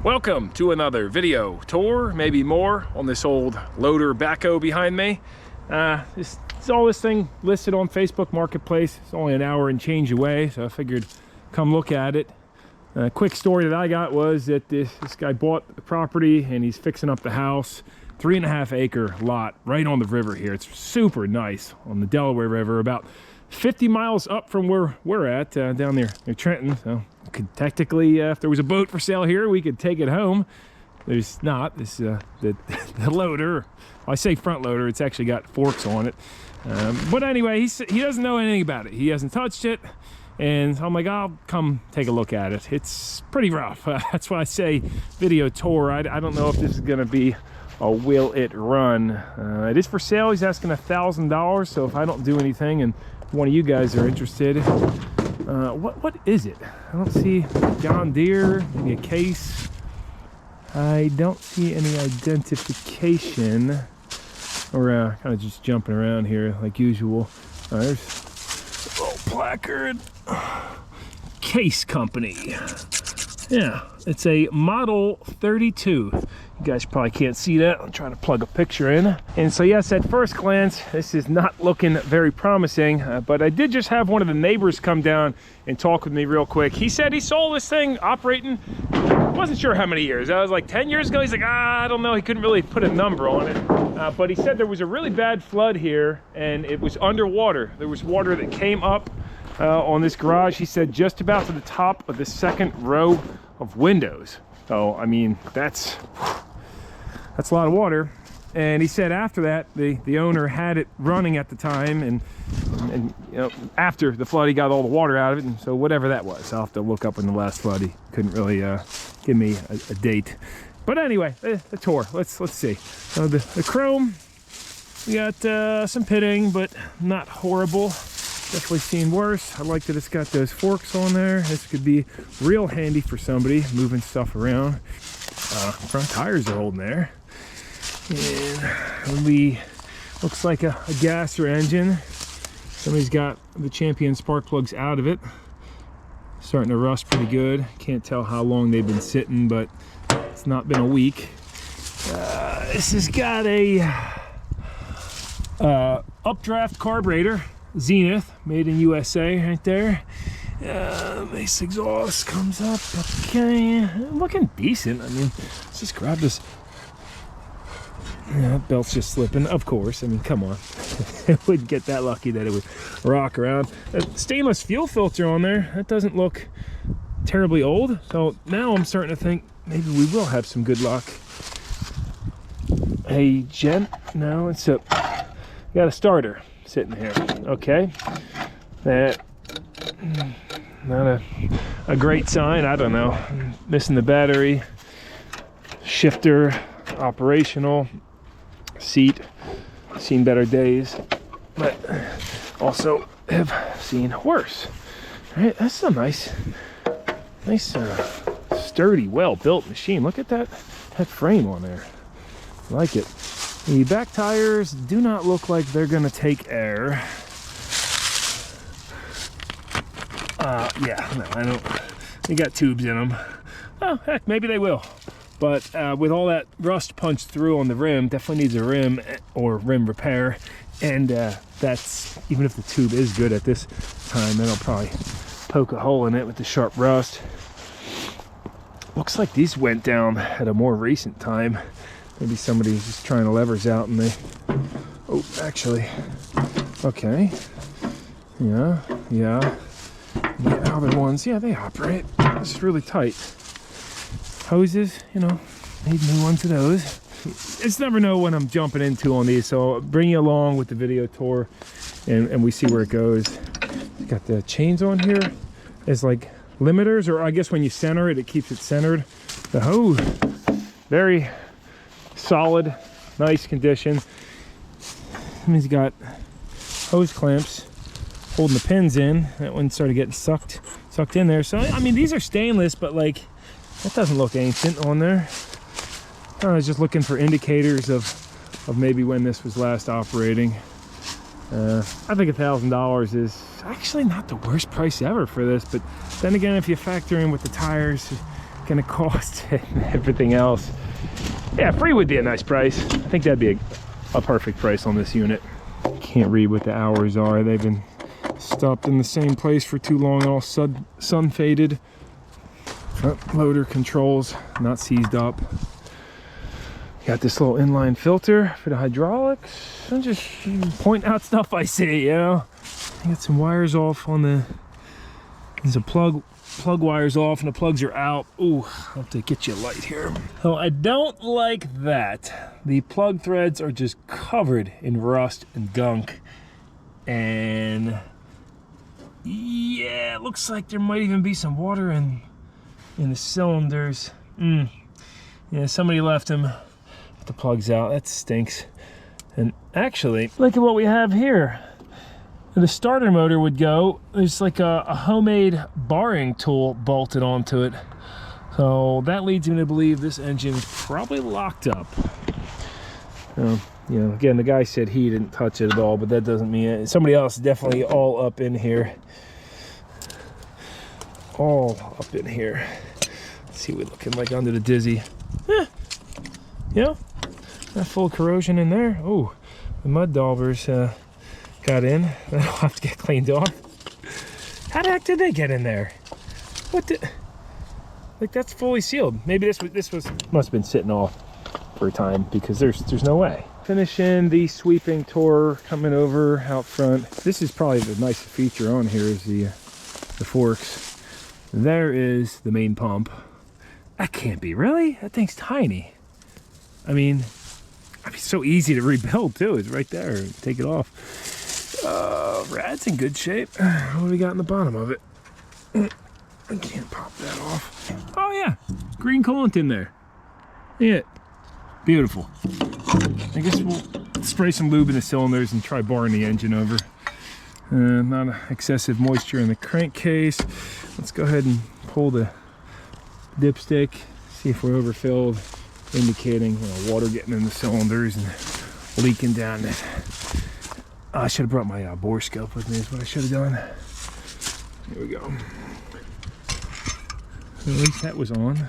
Welcome to another video tour, maybe more, on this old loader backhoe behind me. All this thing listed on Facebook Marketplace. It's only an hour and change away, so I figured come look at it. A quick story that I got was that this guy bought the property and he's fixing up the house. 3.5 acre lot right on the river here. It's super nice on the Delaware River, about 50 miles up from where we're at, down there near Trenton. So could technically, if there was a boat for sale here, we could take it home. There's not. This the loader. I say front loader. It's actually got forks on it. But anyway, he doesn't know anything about it. He hasn't touched it. And I'm like, I'll come take a look at it. It's pretty rough. That's why I say video tour. I don't know if this is going to be a will it run. It is for sale. He's asking $1,000. So if I don't do anything and one of you guys are interested, what is it? I don't see John Deere, maybe a case. I don't see any identification. Or kind of just jumping around here like usual. There's a little placard. Case Company. Yeah, it's a Model 32. You guys probably can't see that. I'm trying to plug a picture in. And so yes, at first glance, this is not looking very promising, but I did just have one of the neighbors come down and talk with me real quick. He said he saw this thing operating, wasn't sure how many years. I was like 10 years ago. He's like, I don't know. He couldn't really put a number on it. But he said there was a really bad flood here and it was underwater. There was water that came up on this garage. He said just about to the top of the second row of windows. So, I mean, that's a lot of water. And he said after that, the owner had it running at the time, and you know, after the flood, he got all the water out of it. And so whatever that was, I'll have to look up in the last flood. He couldn't really give me a date. But anyway, the tour. Let's see. So the chrome, we got some pitting, but not horrible. Definitely seen worse. I like that it's got those forks on there. This could be real handy for somebody moving stuff around. Front tires are holding there. And looks like a gas or engine. Somebody's got the Champion spark plugs out of it. Starting to rust pretty good. Can't tell how long they've been sitting, but it's not been a week. This has got a updraft carburetor. Zenith, made in USA right there. Nice exhaust comes up. Okay, looking decent. I mean, let's just grab this. Yeah, that belt's just slipping, of course. I mean, come on. It wouldn't get that lucky that it would rock around. A stainless fuel filter on there. That doesn't look terribly old. So now I'm starting to think maybe we will have some good luck. Hey, Jen. No, it's a got a starter sitting here. Okay, that not a great sign. I don't know. Missing the battery, shifter operational, seat seen better days, but also have seen worse. All right, that's a nice sturdy, well built machine. Look at that frame on there. I like it. The back tires do not look like they're gonna take air. Yeah, no, I don't. They got tubes in them. Oh, heck, maybe they will. But with all that rust punched through on the rim, definitely needs a rim or rim repair. And that's, even if the tube is good at this time, then I'll probably poke a hole in it with the sharp rust. Looks like these went down at a more recent time. Maybe somebody's just trying the levers out and they... Oh, actually. Okay. Yeah. The other ones, yeah, they operate. It's really tight. Hoses, you know, need new ones of those. It's never know what I'm jumping into on these, so I'll bring you along with the video tour and we see where it goes. Got the chains on here as like limiters, or I guess when you center it, it keeps it centered. The hose, very solid, nice condition. He's got hose clamps holding the pins in. That one started getting sucked in there. So I mean, these are stainless, but like that doesn't look ancient on there. I was just looking for indicators of maybe when this was last operating. I think $1,000 is actually not the worst price ever for this, but then again, if you factor in with the tires, gonna cost and everything else. Yeah, free would be a nice price. I think that'd be a perfect price on this unit. Can't read what the hours are. They've been stopped in the same place for too long, all sun faded. Front loader controls not seized up. Got this little inline filter for the hydraulics. I'm just pointing out stuff I see, you know. I got some wires off on the, there's a plug wires off and the plugs are out. Ooh, I'll have to get you a light here. Oh, I don't like that. The plug threads are just covered in rust and gunk. And yeah, it looks like there might even be some water in the cylinders. Yeah, somebody left them with the plugs out. That stinks. And actually, look at what we have here. The starter motor would go. There's like a homemade barring tool bolted onto it. So that leads me to believe this engine is probably locked up. You know, again, the guy said he didn't touch it at all, but that doesn't mean it. Somebody else is definitely all up in here. All up in here. Let's see what we're looking like under the dizzy. You know, not full of corrosion in there. Oh, the mud daubers got in. That'll have to get cleaned off. How the heck did they get in there? What the? Like, that's fully sealed. Maybe this must have been sitting off for a time, because there's no way. Finishing the sweeping tour, coming over out front. This is probably the nicest feature on here is the forks. There is the main pump. That can't be, really? That thing's tiny. I mean, it's so easy to rebuild too. It's right there. Take it off. Rad's in good shape. What do we got in the bottom of it? I can't pop that off. Oh yeah, green coolant in there. Yeah, beautiful. I guess we'll spray some lube in the cylinders and try boring the engine over. Not excessive moisture in the crankcase. Let's go ahead and pull the dipstick, see if we're overfilled, indicating water getting in the cylinders and leaking down it. I should have brought my bore scope with me, is what I should have done. Here we go. At least that was on.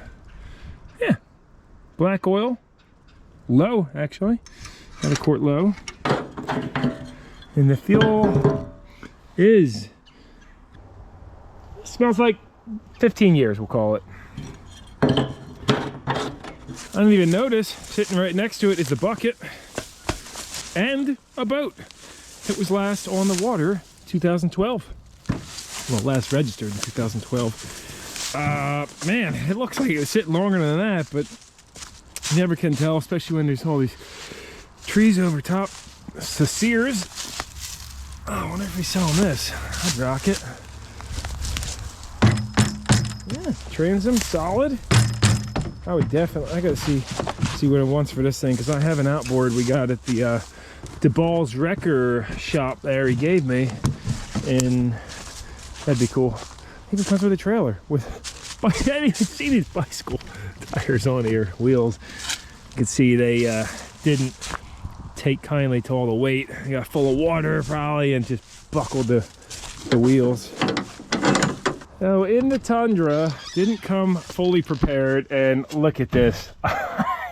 Yeah, black oil, low actually, got a quart low. And the fuel smells like 15 years, we'll call it. I don't even notice, sitting right next to it is a bucket and a boat. It was last on the water 2012. Well, last registered in 2012. Man, it looks like it was sitting longer than that, but you never can tell, especially when there's all these trees over top. It's the Sears. Oh, I wonder if we sell this. I'd rock it. Yeah, transom solid. I would definitely, I gotta see what it wants for this thing, because I have an outboard we got at the DeBall's Wrecker shop there he gave me, and that'd be cool. Even comes with a trailer with, I didn't even see these bicycle tires on here, wheels. You can see they didn't take kindly to all the weight. They got full of water probably and just buckled the wheels. So in the Tundra, didn't come fully prepared, and look at this.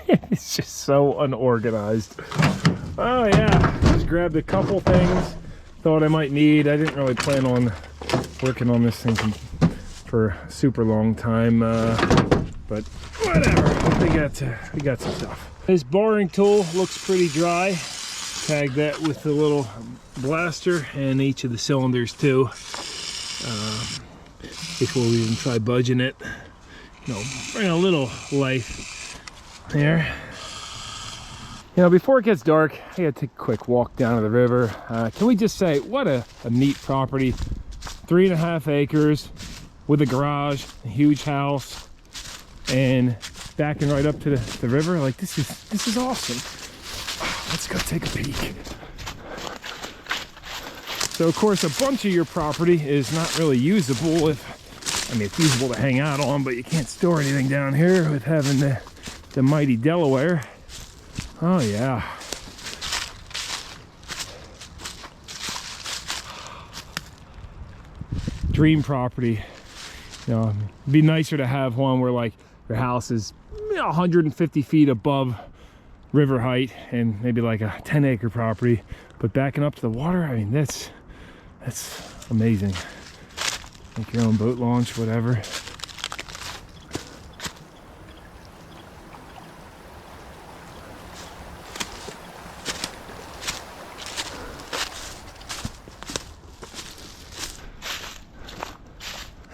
It's just so unorganized. Oh yeah, just grabbed a couple things thought I might need. I didn't really plan on working on this thing for a super long time, but whatever. We got some stuff. This boring tool looks pretty dry. Tag that with a little blaster and each of the cylinders too. Before we even try budging it, bring a little life there. Before it gets dark, I gotta take a quick walk down to the river. Can we just say, what a neat property. 3.5 acres with a garage, a huge house, and backing right up to the river. Like, this is awesome. Let's go take a peek. So of course, a bunch of your property is not really usable. It's usable to hang out on, but you can't store anything down here with having the mighty Delaware. Oh yeah. Dream property. It'd be nicer to have one where, like, Your house is 150 feet above river height and maybe like a 10-acre property, but backing up to the water, I mean, that's amazing. Make your own boat launch, whatever.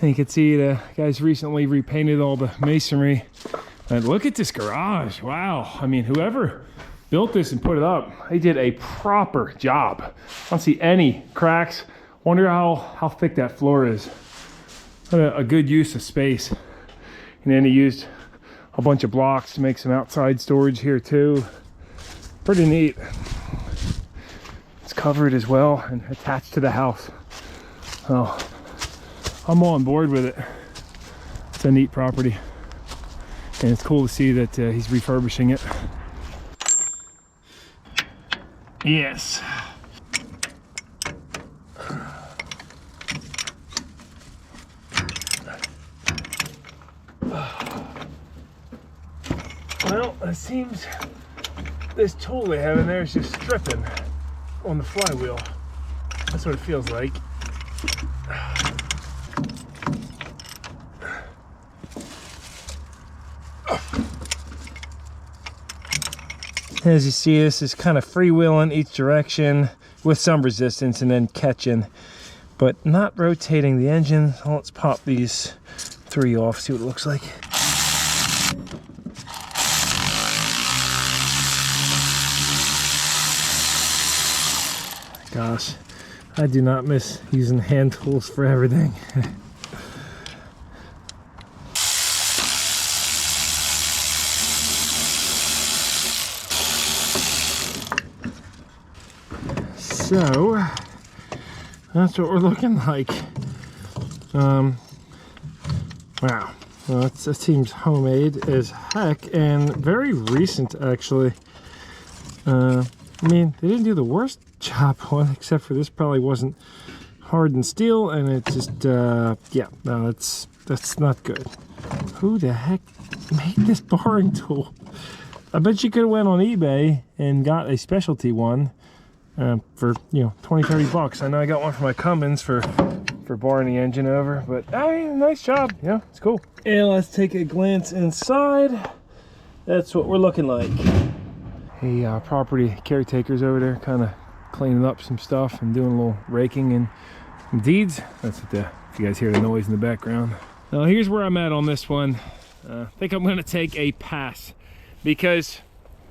And you can see the guys recently repainted all the masonry. And look at this garage. Wow. I mean, whoever built this and put it up, they did a proper job. I don't see any cracks. Wonder how thick that floor is. What a good use of space. And then he used a bunch of blocks to make some outside storage here too. Pretty neat. It's covered as well and attached to the house. Oh, I'm on board with it. It's a neat property. And it's cool to see that he's refurbishing it. Yes. Well, it seems this tool they have in there is just stripping on the flywheel. That's what it feels like. As you see, this is kind of freewheeling each direction with some resistance and then catching, but not rotating the engine. So let's pop these 3 off, see what it looks like. Gosh, I do not miss using hand tools for everything. So that's what we're looking like. Wow, well, it seems homemade as heck and very recent actually. I mean, they didn't do the worst job on it, except for this probably wasn't hardened steel, and it just yeah, no, that's not good. Who the heck made this boring tool? I bet you could have went on eBay and got a specialty one for, you know, 20-30 bucks. I know I got one for my Cummins for boring the engine over, but I mean, nice job. Yeah, it's cool. And let's take a glance inside. That's what we're looking like. Hey, property caretakers over there kind of cleaning up some stuff and doing a little raking and some deeds. That's what if you guys hear the noise in the background. Now here's where I'm at on this one. I think I'm going to take a pass because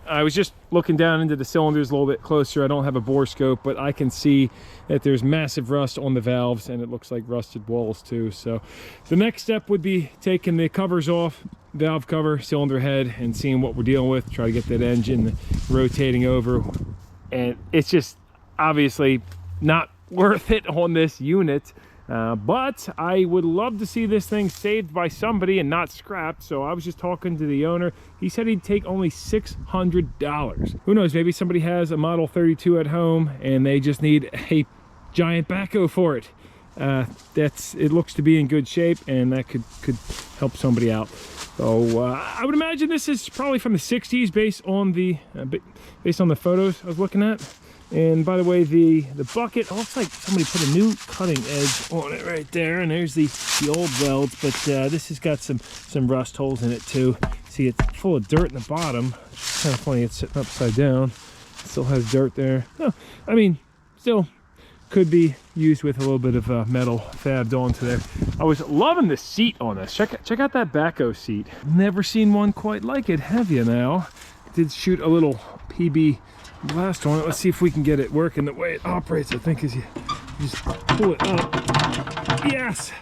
I was just looking down into the cylinders a little bit closer. I don't have a bore scope, but I can see that there's massive rust on the valves, and it looks like rusted walls too. So the next step would be taking the covers off, valve cover, cylinder head, and seeing what we're dealing with. Try to get that engine rotating over. And it's just obviously not worth it on this unit. But I would love to see this thing saved by somebody and not scrapped. So I was just talking to the owner. He said he'd take only $600. Who knows, maybe somebody has a Model 32 at home and they just need a giant backhoe for it. It looks to be in good shape, and that could help somebody out. So I would imagine this is probably from the 60s based on the photos I was looking at. And by the way, the bucket, it looks like somebody put a new cutting edge on it right there. And there's the old welds, but this has got some rust holes in it too. See, it's full of dirt in the bottom. It's kind of funny, it's sitting upside down. It still has dirt there. No, I mean, still could be used with a little bit of metal fabbed onto there. I was loving the seat on this. Check out that Backhoe seat. Never seen one quite like it, have you now? Did shoot a little PB blast on it. Let's see if we can get it working the way it operates. I think is you just pull it up. Yes!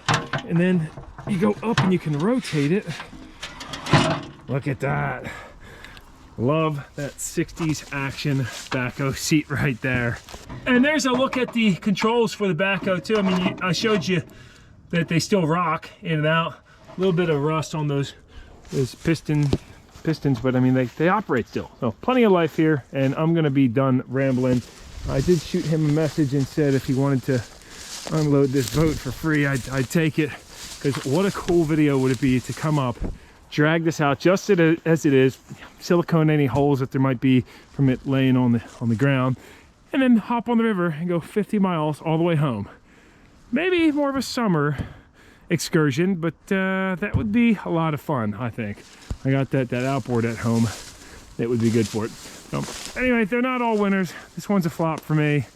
And then you go up and you can rotate it. Look at that. Love that 60s action Backhoe seat right there. And there's a look at the controls for the Backhoe too. I mean, I showed you that they still rock in and out. A little bit of rust on those pistons, but I mean, they operate still. So plenty of life here, and I'm gonna be done rambling. I did shoot him a message and said if he wanted to unload this boat for free, I'd take it, because what a cool video would it be to come up, drag this out just as it is, silicone any holes that there might be from it laying on the ground, and then hop on the river and go 50 miles all the way home. Maybe more of a summer excursion, but that would be a lot of fun, I think. I got that outboard at home. That would be good for it. So anyway, they're not all winners. This one's a flop for me,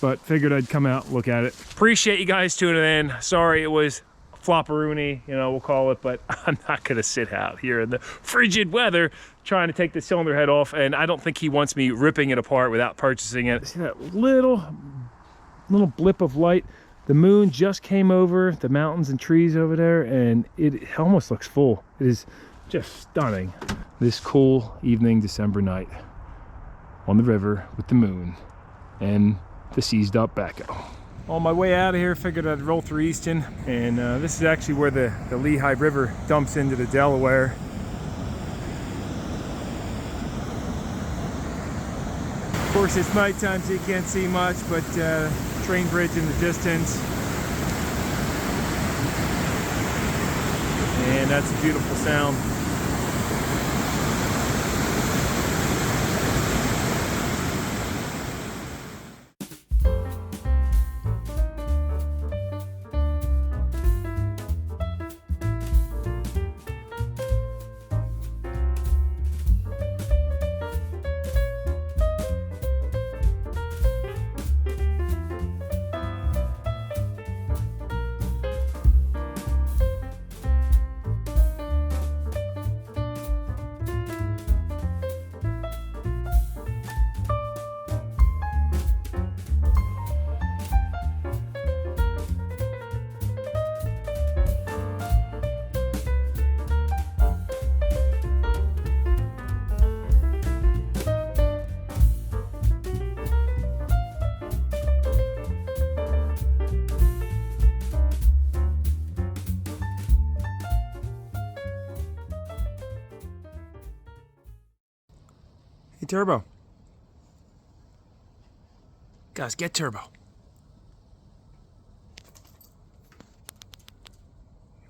but figured I'd come out and look at it. Appreciate you guys tuning in. Sorry it was flopperoony, you know, we'll call it, but I'm not gonna sit out here in the frigid weather trying to take the cylinder head off, and I don't think he wants me ripping it apart without purchasing it. See that little blip of light? The moon just came over the mountains and trees over there, and it almost looks full. It is just stunning. This cool evening December night on the river with the moon and the seized up Backhoe. On my way out of here, figured I'd roll through Easton, and this is actually where the Lehigh River dumps into the Delaware. Of course, it's nighttime, so you can't see much, but train bridge in the distance. And that's a beautiful sound. Hey, Turbo. Guys, get Turbo.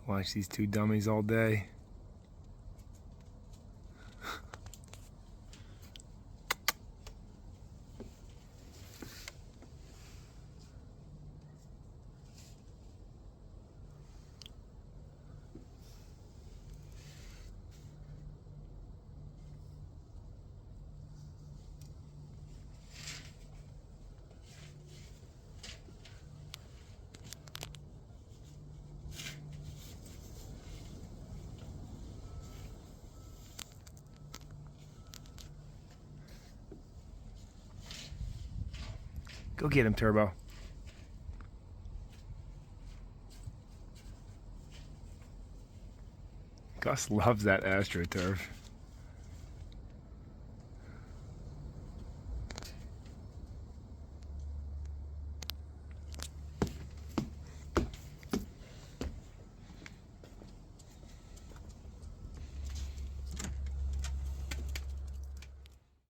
Watch these two dummies all day. Go get him, Turbo. Gus loves that AstroTurf.